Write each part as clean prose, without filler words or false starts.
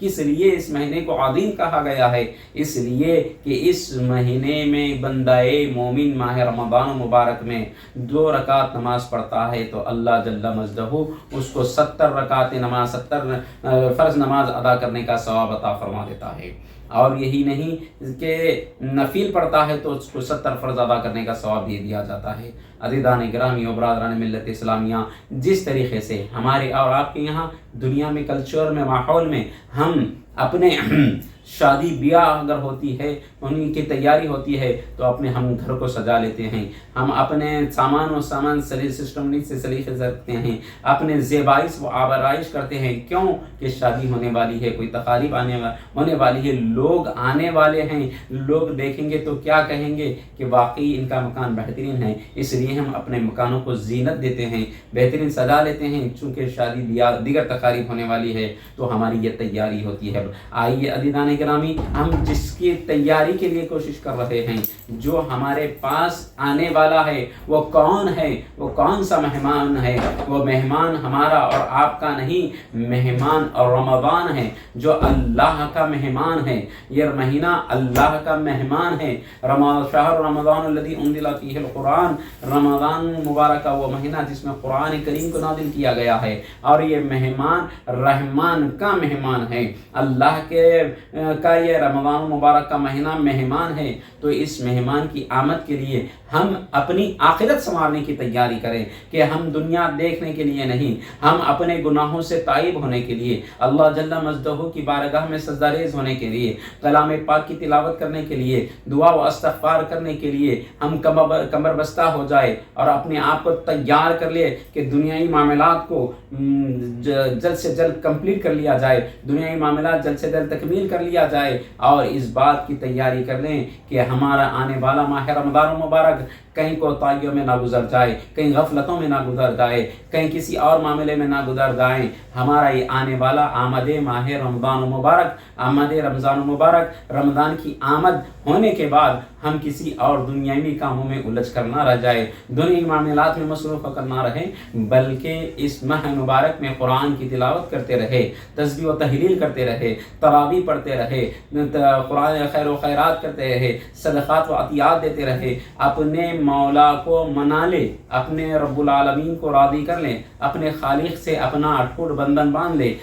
کس لیے اس مہینے کو عظیم کہا گیا ہے؟ اس لیے کہ اس مہینے میں بندہ مومن ماہ رمضان مبارک میں 2 رکعت نماز پڑھتا ہے تو اللہ جل مجدہ اس کو 70 رکعت نماز 70 فرض نماز ادا کرنے کا ثواب عطا فرما دیتا ہے۔ اور یہی نہیں کہ نفل پڑھتا ہے تو اس کو 70 فرض ادا کرنے کا ثواب بھی دیا جاتا ہے۔ عزیزان گرامی و برادران ملت اسلامیہ، جس طریقے سے ہمارے اور آپ کے یہاں دنیا میں کلچر میں ماحول میں ہم اپنے شادی بیاہ اگر ہوتی ہے، ان کی تیاری ہوتی ہے تو ہم گھر کو سجا لیتے ہیں، ہم اپنے سامان سسٹم سے سلیقے سے رکھتے ہیں، اپنے زیبائش و آرائش کرتے ہیں۔ کیوں کہ شادی ہونے والی ہے، کوئی تقاریب ہونے والی ہے، لوگ آنے والے ہیں، لوگ دیکھیں گے تو کیا کہیں گے کہ واقعی ان کا مکان بہترین ہے۔ اس لیے ہم اپنے مکانوں کو زینت دیتے ہیں، بہترین سجا لیتے ہیں، چونکہ شادی دیگر تقاریب ہونے والی ہے تو ہماری یہ تیاری ہوتی ہے۔ آئیے عزیزان گرامی، ہم جس کی تیاری کے لیے کوشش کر رہے ہیں، جو ہمارے پاس آنے والا ہے وہ کون ہے، وہ کون سا مہمان ہے؟ وہ مہمان ہمارا اور آپ کا نہیں، مہمان اور رمضان ہے جو اللہ کا مہمان ہے۔ یہ مہینہ اللہ کا مہمان ہے۔ شہر رمضان الذی انزل فیہ القرآن، رمضان مبارک کا وہ مہینہ جس میں قرآن کریم کو نازل کیا گیا ہے، اور یہ مہمان رحمان کا مہمان ہے۔ اللہ کا یہ رمضان مبارک کا مہینہ مہمان ہے، تو اس مہمان کی آمد کے لیے ہم اپنی آخرت سنوارنے کی تیاری کریں کہ ہم دنیا دیکھنے کے لیے نہیں، ہم اپنے گناہوں سے تائب ہونے کے لیے، اللہ جل مجدہ کی بارگاہ میں سجدہ ریز ہونے کے لیے، کلام پاک کی تلاوت کرنے کے لیے، دعا و استغفار کرنے کے لیے ہم کمر بستہ ہو جائے اور اپنے آپ کو تیار کر لے کہ دنیائی معاملات کو جلد سے جلد کمپلیٹ کر لیا جائے، دنیائی معاملات جلد سے جلد تکمیل کر لیا جائے، اور اس بات کی تیاری کر لیں کہ ہمارا آنے والا ماہ رمضان مبارک کہیں کوتاہیوں میں نہ گزر جائے، کہیں غفلتوں میں نہ گزر جائے، کہیں کسی اور معاملے میں نہ گزر جائیں۔ ہمارا یہ آنے والا آمد ماہ رمضان مبارک، آمد رمضان مبارک، رمضان کی آمد ہونے کے بعد ہم کسی اور دنیاوی کاموں میں الجھ کر نہ رہ جائے، دنیاوی معاملات میں مصروف ہو کر نہ رہیں، بلکہ اس ماہ مبارک میں قرآن کی تلاوت کرتے رہے، تسبیح و تحلیل کرتے رہے، تراویح پڑھتے رہے، قرآن خیر و خیرات کرتے رہے، صدقات و عطیات دیتے رہے، اپنے مولا کو منا لے، اپنے رب العالمین کو راضی کر لیں، اپنے خالق سے اپنا اٹوٹ بندھن باندھ لے۔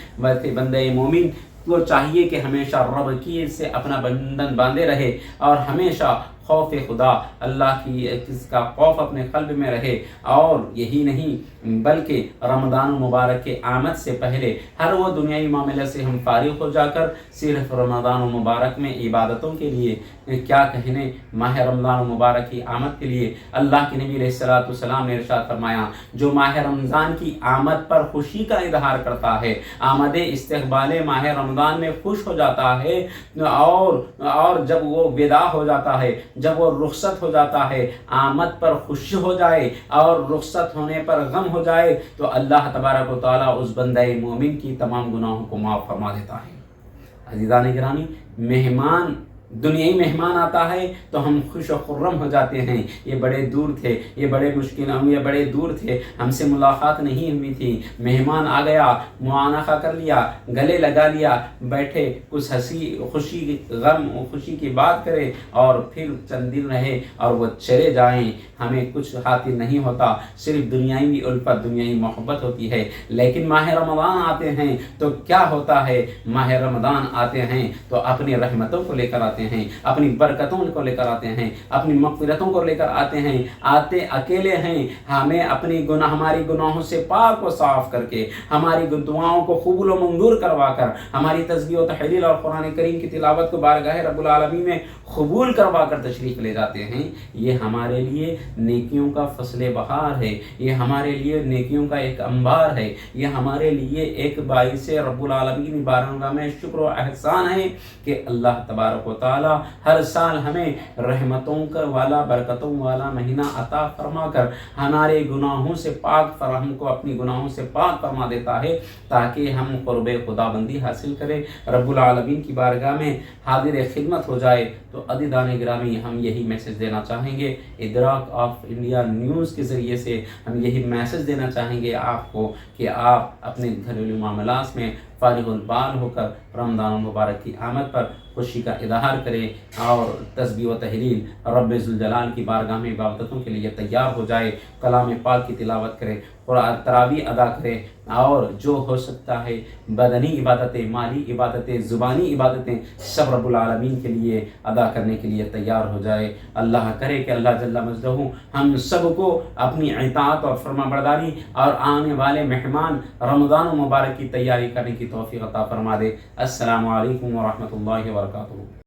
بندے مومن کو چاہیے کہ ہمیشہ رب کی سے اپنا بندھن باندھے رہے، اور ہمیشہ خوف خدا، اللہ کی اس کا خوف اپنے قلب میں رہے، اور یہی نہیں بلکہ رمضان مبارک کے آمد سے پہلے ہر وہ دنیائی معاملے سے ہم فارغ ہو جا کر صرف رمضان مبارک میں عبادتوں کے لیے، کیا کہنے، ماہ رمضان مبارک کی آمد کے لیے اللہ کے نبی علیہ الصلوۃ والسلام نے ارشاد فرمایا، جو ماہ رمضان کی آمد پر خوشی کا اظہار کرتا ہے، آمد استقبال ماہ رمضان میں خوش ہو جاتا ہے، اور جب وہ ودا ہو جاتا ہے، جب وہ رخصت ہو جاتا ہے، آمد پر خوش ہو جائے اور رخصت ہونے پر غم ہو جائے، تو اللہ تبارک و تعالیٰ اس بندہ مومن کی تمام گناہوں کو معاف فرما دیتا ہے۔ عزیزان گرامی، دنیائی مہمان آتا ہے تو ہم خوش و خرم ہو جاتے ہیں، یہ بڑے دور تھے، یہ بڑے دور تھے، ہم سے ملاقات نہیں ہوئی تھی، مہمان آ گیا، معانقہ کر لیا، گلے لگا لیا، بیٹھے کچھ خوشی کی بات کرے اور پھر چند دن رہے اور وہ چلے جائیں، ہمیں کچھ حاصل نہیں ہوتا، صرف دنیائی الفت، دنیائی محبت ہوتی ہے۔ لیکن ماہ رمضان آتے ہیں تو کیا ہوتا ہے؟ ماہ رمضان آتے ہیں تو اپنی رحمتوں کو لے کر آتے ہیں، اپنی برکتوں کو لے کر آتے ہیں، اپنی مغفرتوں کو لے کر آتے ہیں، آتے اکیلے ہیں، ہمیں ہماری گناہوں سے پاک و صاف کر کے، ہماری دعاؤں کو قبول و منظور کروا کر، ہماری تسبیح و تحلیل اور قرآن کریم کی تلاوت کو بارگاہ رب العالمین میں قبول کروا کر تشریف لے جاتے ہیں۔ یہ ہمارے لیے نیکیوں کا فصل بہار ہے، یہ ہمارے لیے نیکیوں کا ایک انبار ہے، یہ ہمارے لیے ایک باعث رب العالمین بارگاہ میں شکر و احسان ہے کہ اللہ تبارک و تعالیٰ تعالی ہر سال ہمیں رحمتوں کا والا برکتوں والا مہینہ عطا فرما کر ہمارے گناہوں سے پاک ہم کو اپنی گناہوں سے پاک فرما دیتا ہے تاکہ ہم قرب خدا بندی حاصل کریں، رب العالمین کی بارگاہ میں حاضر خدمت ہو جائے۔ تو عزیزان گرامی ہم یہی میسج دینا چاہیں گے، ادراک آف انڈیا نیوز کے ذریعے سے ہم یہی میسج دینا چاہیں گے آپ کو کہ آپ اپنے گھریلو معاملات میں فارغ البال ہو کر رمضان المبارک کی آمد پر خوشی کا اظہار کریں اور تسبیح و تحلیل رب ذوالجلال کی بارگاہ میں عبادتوں کے لیے تیار ہو جائے، کلام پاک کی تلاوت کرے، قرآن تراویح ادا کرے، اور جو ہو سکتا ہے بدنی عبادتیں، مالی عبادتیں، زبانی عبادتیں سب رب العالمین کے لیے ادا کرنے کے لیے تیار ہو جائے۔ اللہ کرے کہ اللہ جل مجدہ ہم سب کو اپنی اطاعت اور فرما برداری اور آنے والے مہمان رمضان المبارک کی تیاری کرنے کی توفیق عطا فرما دے۔ السلام علیکم ورحمۃ اللہ وبرکاتہ۔